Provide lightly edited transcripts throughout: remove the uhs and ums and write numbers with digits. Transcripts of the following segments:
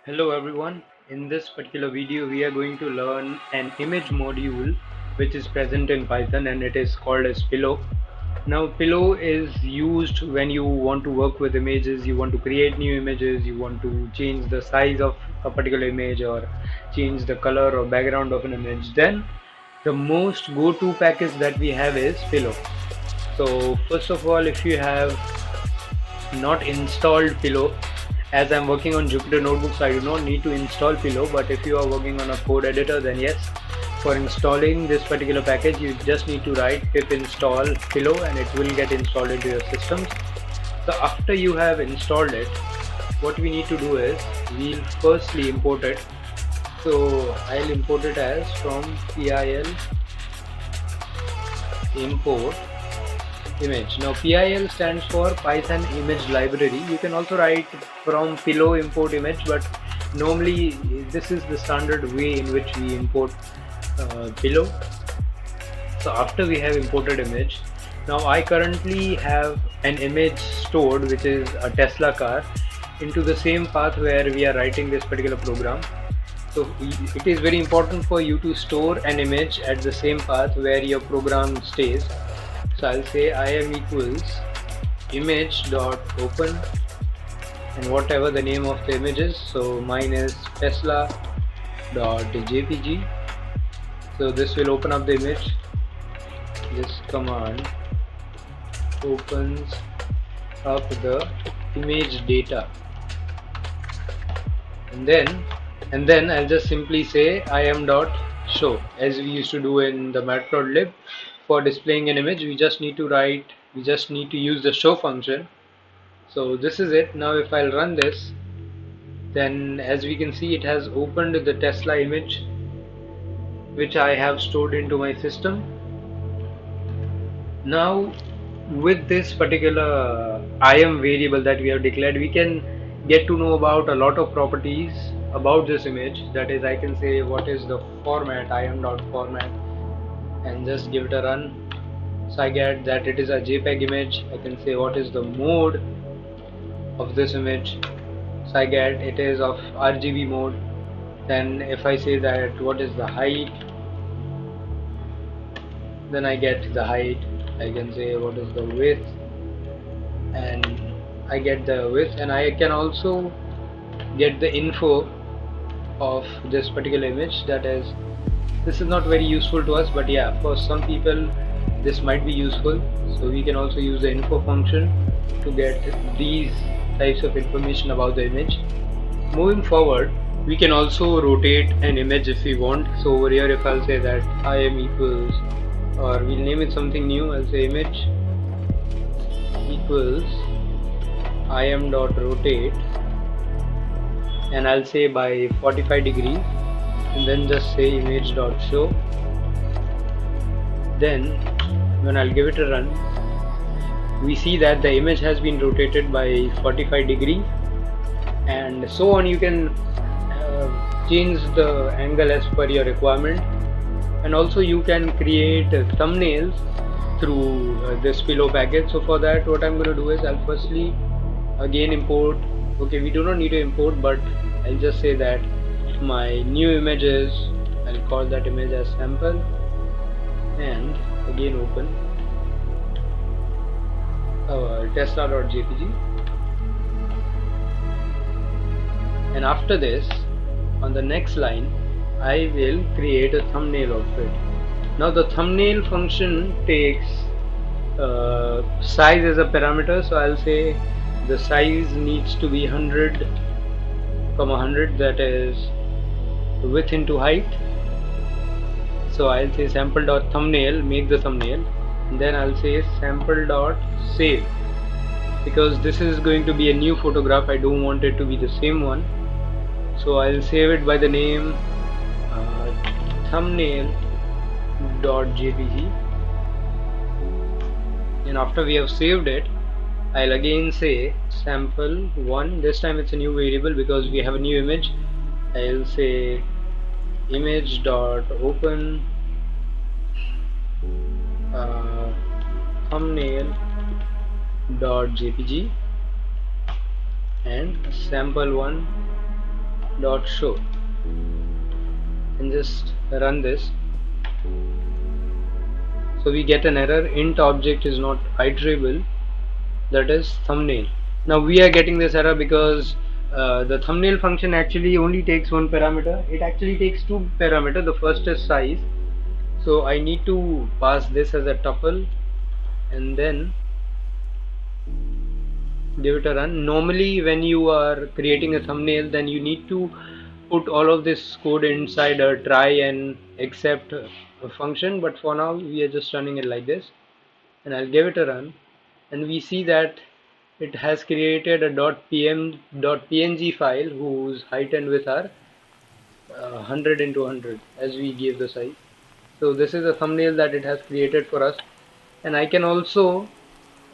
Hello everyone, in this particular video we are going to learn an image module which is present in Python and it is called as pillow. Now pillow is used when you want to work with images, you want to create new images, you want to change the size of a particular image or change the color or background of an image. Then the most go-to package that we have is pillow. So first of all, if you have not installed pillow, as I'm working on Jupyter notebooks, I do not need to install pillow, but if you are working on a code editor, then yes, for installing this particular package you just need to write pip install pillow and it will get installed into your systems. So after you have installed it, what we need to do is we'll firstly import it. So I'll import it as from pil import image. Now PIL stands for Python image library. You can also write from pillow import image, but normally this is the standard way in which we import pillow. So after we have imported image, now I currently have an image stored which is a Tesla car into the same path where we are writing this particular program. So it is very important for you to store an image at the same path where your program stays. So I'll say im equals image dot open and whatever the name of the image is. So mine is Tesla dot jpg. So this will open up the image. This command opens up the image data, and then I'll just simply say im dot show, as we used to do in the matplotlib. For displaying an image, we just need to use the show function. So this is it. Now if I'll run this, then as we can see, it has opened the Tesla image which I have stored into my system. Now with this particular im variable that we have declared, we can get to know about a lot of properties about this image. That is, I can say what is the format, im.format, and just give it a run. So I get that it is a JPEG image. I can say what is the mode of this image. So I get it is of RGB mode. Then if I say that what is the height, then I get the height. I can say what is the width, and I get the width, and I can also get the info of this particular image. That is, this is not very useful to us, but yeah, for some people this might be useful. So we can also use the info function to get these types of information about the image. Moving forward, we can also rotate an image if we want. So over here, if I'll say that im equals, or we'll name it something new, I'll say image equals im dot rotate, and I'll say by 45 degrees, and then just say image dot show. Then when I'll give it a run, we see that the image has been rotated by 45 degrees, and so on. You can change the angle as per your requirement, and also you can create thumbnails through this pillow package. So for that, what I'm going to do is I'll firstly again import. Okay, we do not need to import, but I'll just say that my new image is, I'll call that image as sample, and again open tesla.jpg. And after this, on the next line, I will create a thumbnail of it. Now the thumbnail function takes size as a parameter. So I'll say the size needs to be 100, 100, that is width into height. So I'll say sample.thumbnail, make the thumbnail, and then I'll say sample.save, because this is going to be a new photograph. I don't want it to be the same one. So I'll save it by the name thumbnail.jpg, and after we have saved it, I'll again say sample1. This time it's a new variable because we have a new image. I'll say image.open thumbnail.jpg and sample1 dot show and just run this. So we get an error, int object is not iterable, that is thumbnail. Now we are getting this error because the thumbnail function actually only takes one parameter. It actually takes two parameters. The first is size. So I need to pass this as a tuple and then give it a run. Normally when you are creating a thumbnail, then you need to put all of this code inside a try and except function, but for now we are just running it like this, and I'll give it a run, and we see that it has created a .png file whose height and width are 100 into 100 as we gave the size. So this is a thumbnail that it has created for us, and I can also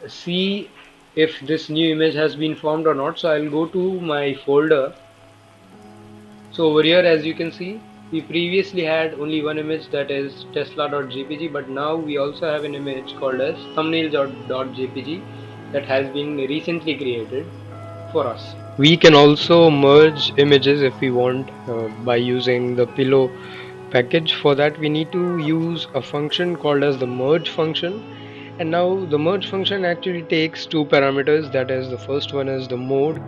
see if this new image has been formed or not. So I'll go to my folder. So over here, as you can see, we previously had only one image, that is tesla.jpg, but now we also have an image called as thumbnails.jpg that has been recently created for us. We can also merge images if we want by using the pillow package. For that we need to use a function called as the merge function, and now the merge function actually takes two parameters, that is the first one is the mode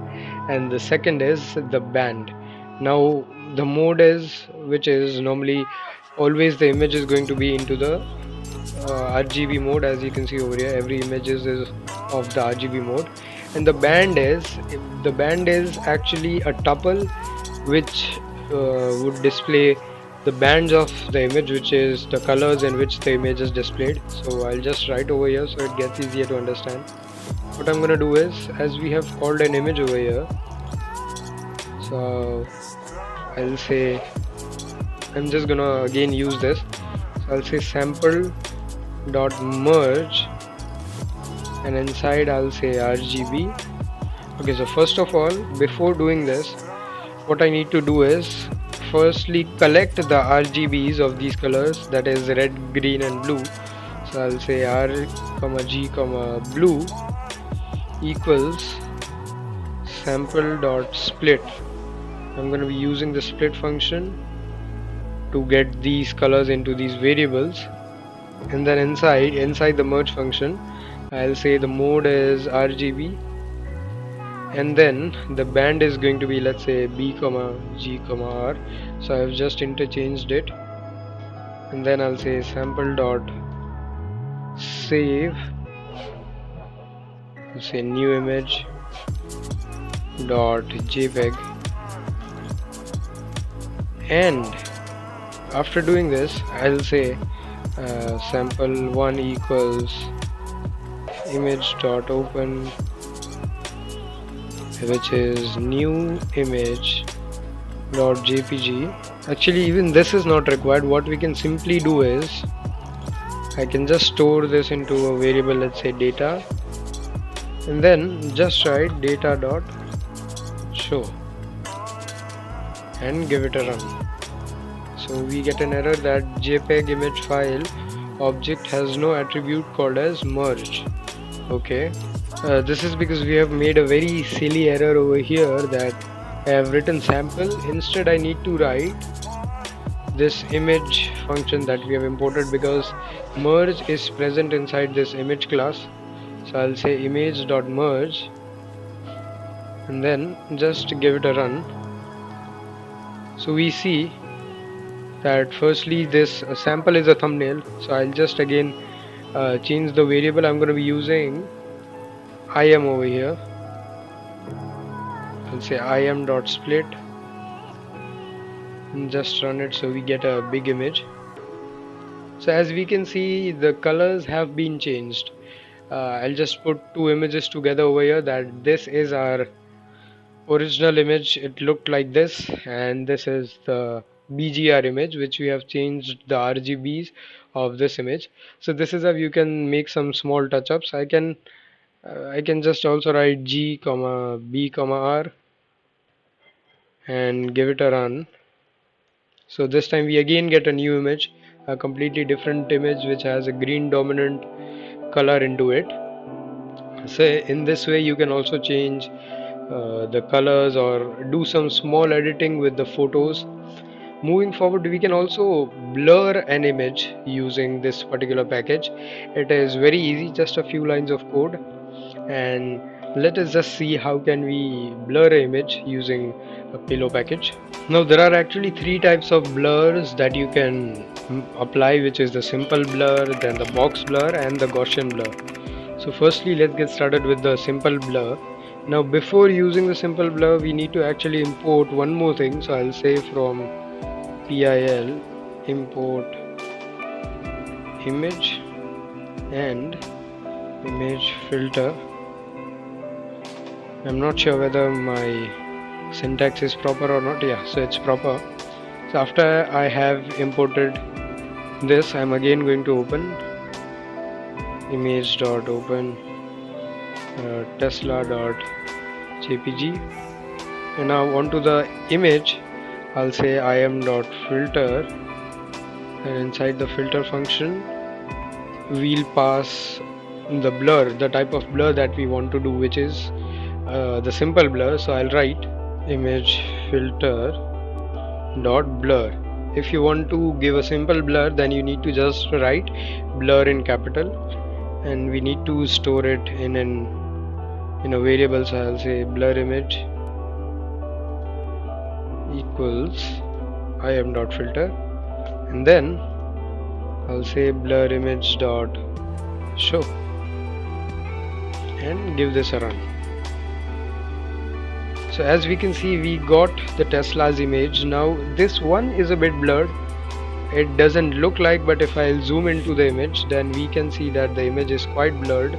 and the second is the band. Now the mode is, which is normally always the image is going to be into the RGB mode. As you can see over here, every image is of the RGB mode, and the band is actually a tuple which would display the bands of the image, which is the colors in which the image is displayed. So I'll just write over here so it gets easier to understand. What I'm gonna do is, as we have called an image over here, so I'll say, I'm just gonna again use this. So I'll say sample dot merge, and inside I'll say RGB. Okay, so first of all, before doing this, what I need to do is firstly collect the RGBs of these colors, that is red, green and blue. So I'll say R, G, blue equals sample dot split. I'm going to be using the split function to get these colors into these variables, and then inside the merge function I'll say the mode is RGB, and then the band is going to be, let's say, B, G, R. So I've just interchanged it, and then I'll say sample dot save, I'll say new image dot JPEG, and after doing this I'll say sample1 equals image dot open, which is new image dot jpg. Actually, even this is not required. What we can simply do is, I can just store this into a variable, let's say data, and then just write data dot show and give it a run. So we get an error that JPEG image file object has no attribute called as merge. Okay, this is because we have made a very silly error over here, that I have written sample. Instead I need to write this image function that we have imported, because merge is present inside this image class. So I'll say image.merge and then just give it a run. So we see that firstly this sample is a thumbnail. So I'll just again change the variable. I'm going to be using im over here. I'll say im.split and just run it, so we get a big image. So as we can see, the colors have been changed. I'll just put two images together over here, that this is our original image, it looked like this, and this is the BGR image which we have changed the RGBs of this image. So this is how you can make some small touch-ups. I can just also write G, B, R and give it a run. So this time we again get a new image, a completely different image which has a green dominant color into it. So in this way you can also change the colors or do some small editing with the photos. Moving forward, we can also blur an image using this particular package. It is very easy, just a few lines of code, and let us just see how can we blur an image using a pillow package. Now there are actually three types of blurs that you can apply, which is the simple blur, then the box blur, and the Gaussian blur. So firstly, let's get started with the simple blur. Now before using the simple blur, we need to actually import one more thing. So I'll say from pil import image and image filter. I'm not sure whether my syntax is proper or not. Yeah, so it's proper. So after I have imported this, I'm again going to open image.open tesla.jpg, and now onto the image I'll say im.filter, and inside the filter function we'll pass the blur, the type of blur that we want to do, which is the simple blur. So I'll write image filter dot blur. If you want to give a simple blur, then you need to just write blur in capital, and we need to store it in a variable. So I'll say blur image equals im.filter, and then I'll say blur image dot show and give this a run. So as we can see, we got the Tesla's image. Now this one is a bit blurred, it doesn't look like, but if I'll zoom into the image, then we can see that the image is quite blurred.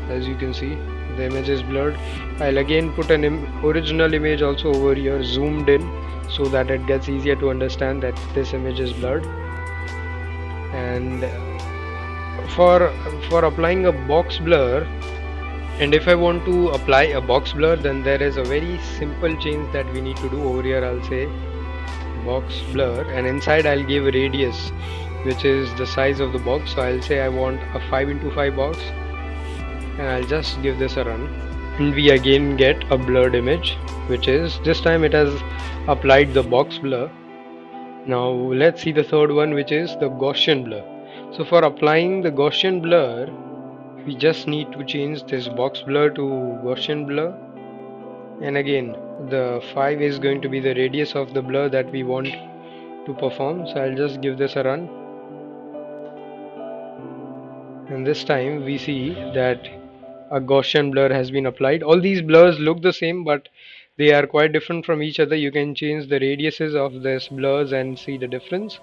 As you can see, the image is blurred. I'll again put an original image also over here, zoomed in, so that it gets easier to understand that this image is blurred. And for applying a box blur, and if I want to apply a box blur, then there is a very simple change that we need to do. Over here I'll say box blur, and inside I'll give radius, which is the size of the box. So I'll say I want a 5x5 box, and I'll just give this a run, and we again get a blurred image, which is, this time it has applied the box blur. Now let's see the third one, which is the Gaussian blur. So for applying the Gaussian blur, we just need to change this box blur to Gaussian blur, and again the 5 is going to be the radius of the blur that we want to perform. So I'll just give this a run, and this time we see that a Gaussian blur has been applied. All these blurs look the same, but they are quite different from each other. You can change the radiuses of these blurs and see the difference.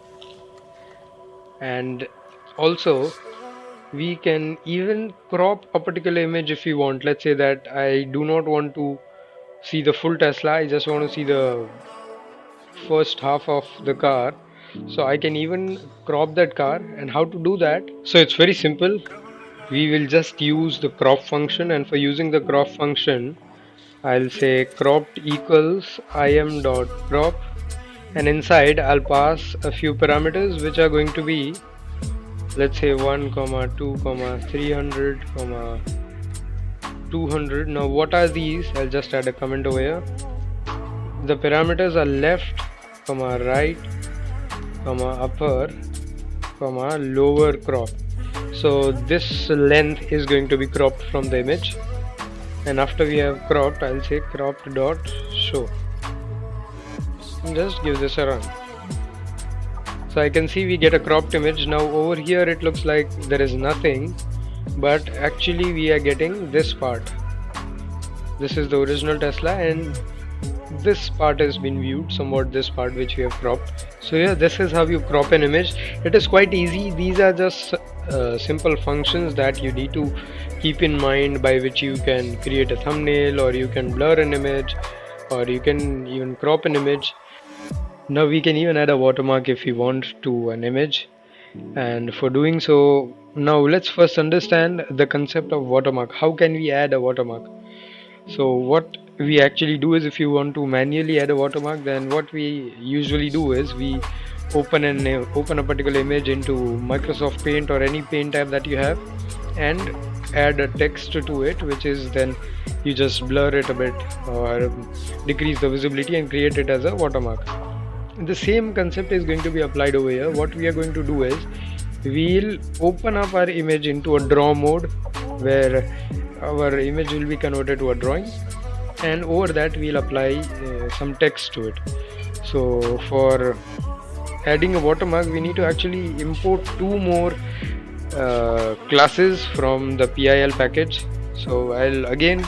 And also we can even crop a particular image if we want. Let's say that I do not want to see the full Tesla, I just want to see the first half of the car. So I can even crop that car. And how to do that? So it's very simple. We will just use the crop function, and for using the crop function, I'll say cropped equals im.crop, and inside I'll pass a few parameters, which are going to be, let's say 1, 2, 300, 200. Now what are these? I'll just add a comment over here. The parameters are left, right, upper, lower crop. So this length is going to be cropped from the image, and after we have cropped, I'll say cropped dot show, and just give this a run. So I can see we get a cropped image. Now over here it looks like there is nothing, but actually we are getting this part. This is the original Tesla, and this part has been viewed somewhat, this part which we have cropped. So yeah, this is how you crop an image. It is quite easy. These are just simple functions that you need to keep in mind, by which you can create a thumbnail, or you can blur an image, or you can even crop an image. Now we can even add a watermark if we want to an image, and for doing so, now let's first understand the concept of watermark. How can we add a watermark? So what we actually do is, if you want to manually add a watermark, then what we usually do is we open a particular image into Microsoft Paint or any paint tab that you have, and add a text to it, which is then you just blur it a bit or decrease the visibility and create it as a watermark. The same concept is going to be applied over here. What we are going to do is we'll open up our image into a draw mode where our image will be converted to a drawing, and over that we'll apply some text to it. So for adding a watermark, we need to actually import two more classes from the PIL package. So I'll again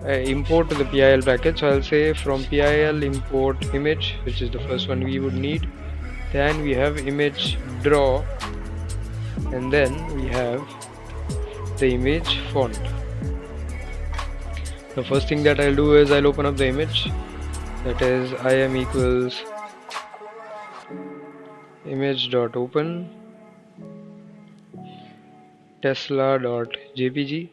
import the PIL package. So I'll say from PIL import image, which is the first one we would need. Then we have image draw, and then we have the image font. The first thing that I'll do is I'll open up the image, that is im equals image.open tesla.jpg,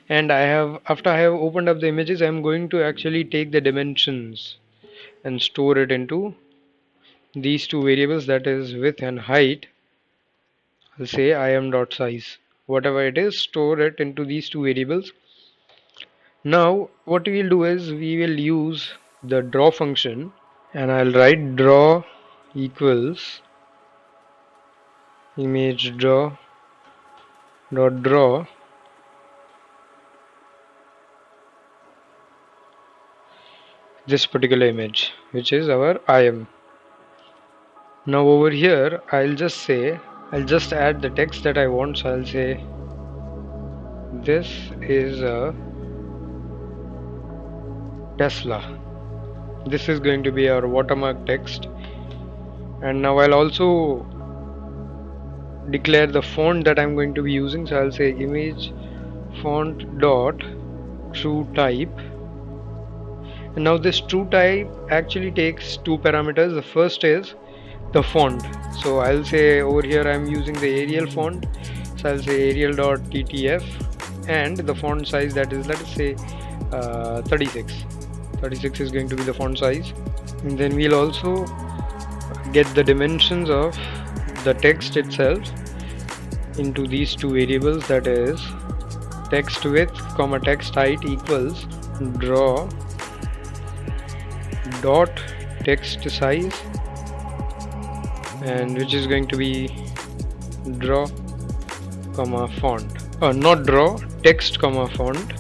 and after I have opened up the images, I'm going to actually take the dimensions and store it into these two variables, that is width and height. I'll say im.size, whatever it is, store it into these two variables. Now what we will do is we will use the draw function, and I'll write draw equals image draw dot draw this particular image, which is our im. Now over here I'll just add the text that I want. So I'll say this is a Tesla. This is going to be our watermark text. And now I'll also declare the font that I'm going to be using. So I'll say image font dot true type. And now this true type actually takes two parameters. The first is the font. So I'll say over here I'm using the Arial font. So I'll say arial.ttf, and the font size, that is, let us say 36. 36 is going to be the font size. And then we'll also get the dimensions of the text itself into these two variables, that is text width comma text height equals draw dot text size, and which is going to be draw comma font, not draw, text comma font.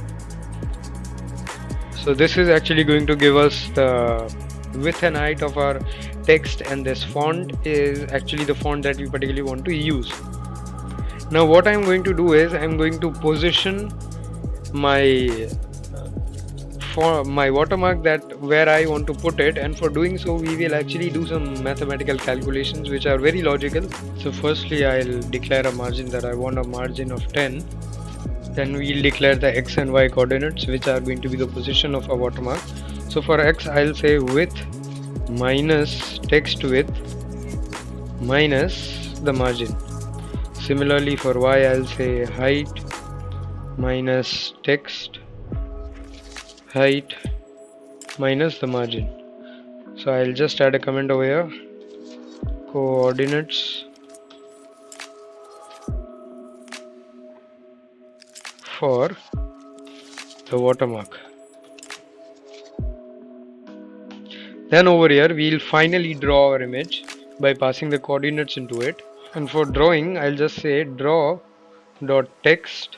So this is actually going to give us the width and height of our text, and this font is actually the font that we particularly want to use. Now what I'm going to do is I'm going to position my watermark that where I want to put it, and for doing so we will actually do some mathematical calculations which are very logical. So firstly I'll declare a margin that I want a margin of 10. Then we'll declare the x and y coordinates, which are going to be the position of our watermark. So for x I'll say width minus text width minus the margin. Similarly for y I'll say height minus text height minus the margin. So I'll just add a comment over here, coordinates for the watermark. Then over here we'll finally draw our image by passing the coordinates into it, and for drawing I'll just say draw dot text.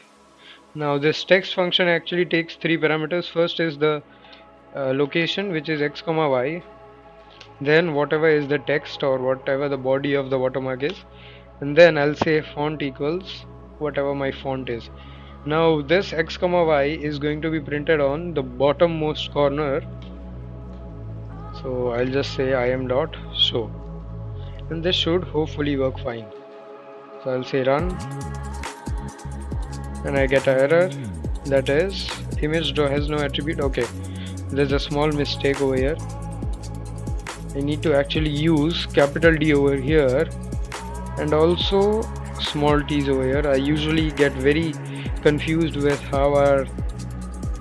Now this text function actually takes three parameters. First is the location, which is x comma y, then whatever is the text or whatever the body of the watermark is, and then I'll say font equals whatever my font is. Now this x comma y is going to be printed on the bottommost corner, so I'll just say im.show, and this should hopefully work fine. So I'll say run, and I get an error, that is image draw has no attribute. Okay, there's a small mistake over here. I need to actually use capital D over here and also small t's over here. I usually get very confused with how are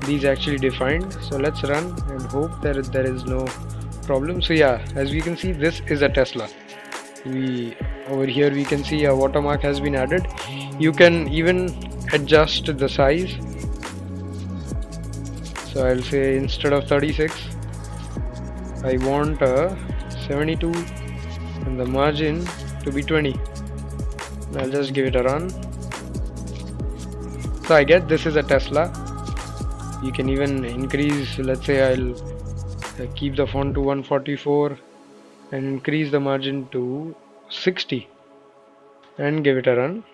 these actually defined. So let's run and hope that there is no problem. So yeah, as we can see, this is a Tesla. Over here we can see a watermark has been added. You can even adjust the size. So I'll say instead of 36, I want a 72 and the margin to be 20. I'll just give it a run. So I get this is a Tesla. You can even increase, let's say I'll keep the font to 144 and increase the margin to 60 and give it a run.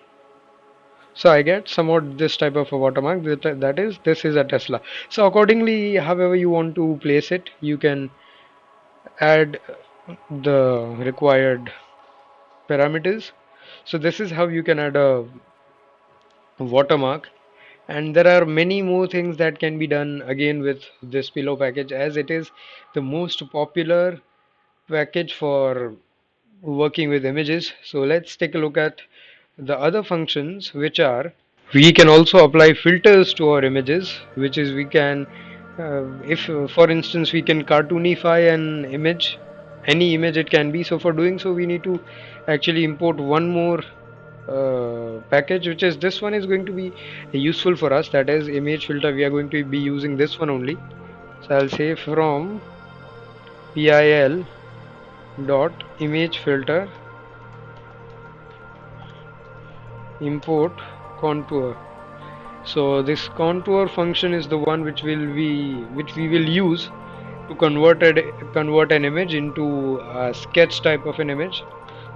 So I get somewhat this type of a watermark, that is, this is a Tesla. So accordingly, however you want to place it, you can add the required parameters. So this is how you can add a watermark, and there are many more things that can be done again with this pillow package, as it is the most popular package for working with images. So let's take a look at the other functions, which are, we can also apply filters to our images, which is we can if for instance we can cartoonify an image, any image it can be. So for doing so, we need to actually import one more package, which is this one is going to be useful for us, that is image filter. We are going to be using this one only. So I'll say from pil dot image filter import contour. So this contour function is the one which we will use to convert an image into a sketch type of an image.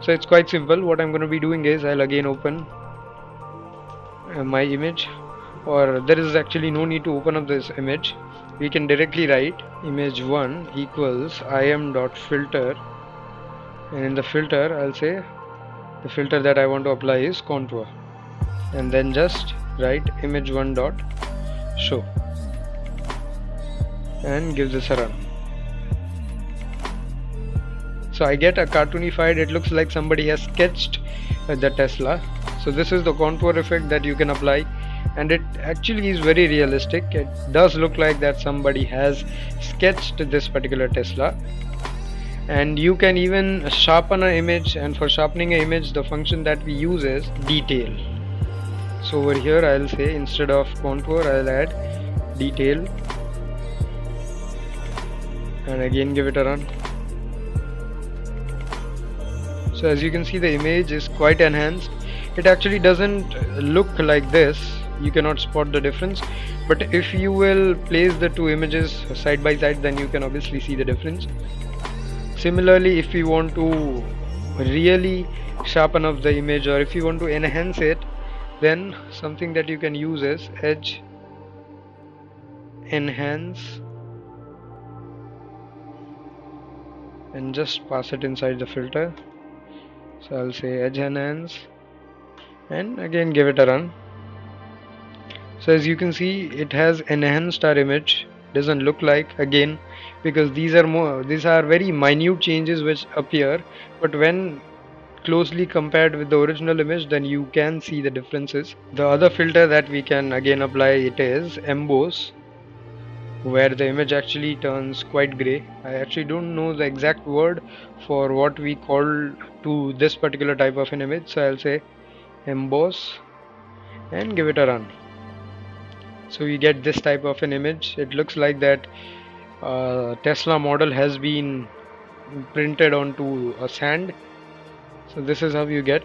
So it's quite simple. What I'm going to be doing is I'll again open my image, or there is actually no need to open up this image. We can directly write image1 equals im.filter, and in the filter I'll say the filter that I want to apply is contour, and then just write image1 dot show and give this a run. So I get a cartoonified, it looks like somebody has sketched the Tesla. So this is the contour effect that you can apply, and it actually is very realistic. It does look like that somebody has sketched this particular Tesla. And you can even sharpen an image, and for sharpening an image, the function that we use is detail. So over here I'll say instead of contour I'll add detail, and again give it a run. So as you can see, the image is quite enhanced. It actually doesn't look like this, you cannot spot the difference, but if you will place the two images side by side, then you can obviously see the difference. Similarly, if you want to really sharpen up the image, or if you want to enhance it, then something that you can use is edge enhance, and just pass it inside the filter. So I'll say edge enhance and again give it a run. So as you can see, it has enhanced our image. Doesn't look like, again, because these are very minute changes which appear, but when closely compared with the original image, then you can see the differences. The other filter that we can again apply, it is emboss, where the image actually turns quite gray. I actually don't know the exact word for what we call to this particular type of an image, so I'll say emboss and give it a run. So we get this type of an image. It looks like that Tesla model has been printed onto a sand. So this is how you get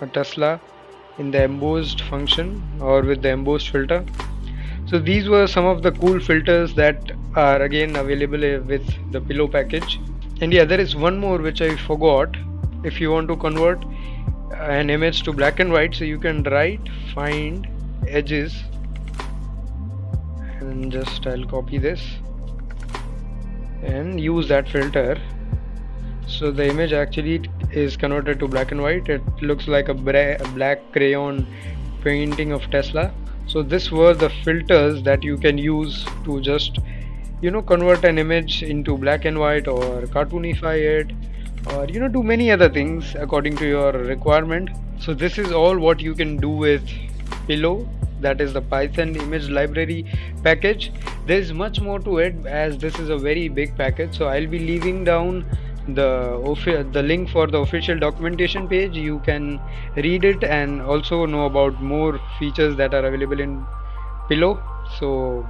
a Tesla in the embossed function or with the embossed filter. So these were some of the cool filters that are again available with the pillow package. And yeah, there is one more which I forgot. If you want to convert an image to black and white, so you can write find edges, and just I'll copy this and use that filter. So the image actually is converted to black and white. It looks like a black crayon painting of Tesla. So these were the filters that you can use to just convert an image into black and white, or cartoonify it, or do many other things according to your requirement. So this is all what you can do with Pillow, that is the Python image library package. There is much more to it, as this is a very big package, so I'll be leaving down the link for the official documentation page. You can read it and also know about more features that are available in Pillow. So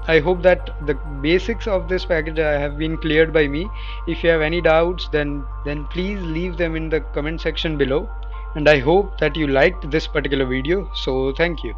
I hope that the basics of this package have been cleared by me. If you have any doubts, then please leave them in the comment section below. And I hope that you liked this particular video. So thank you.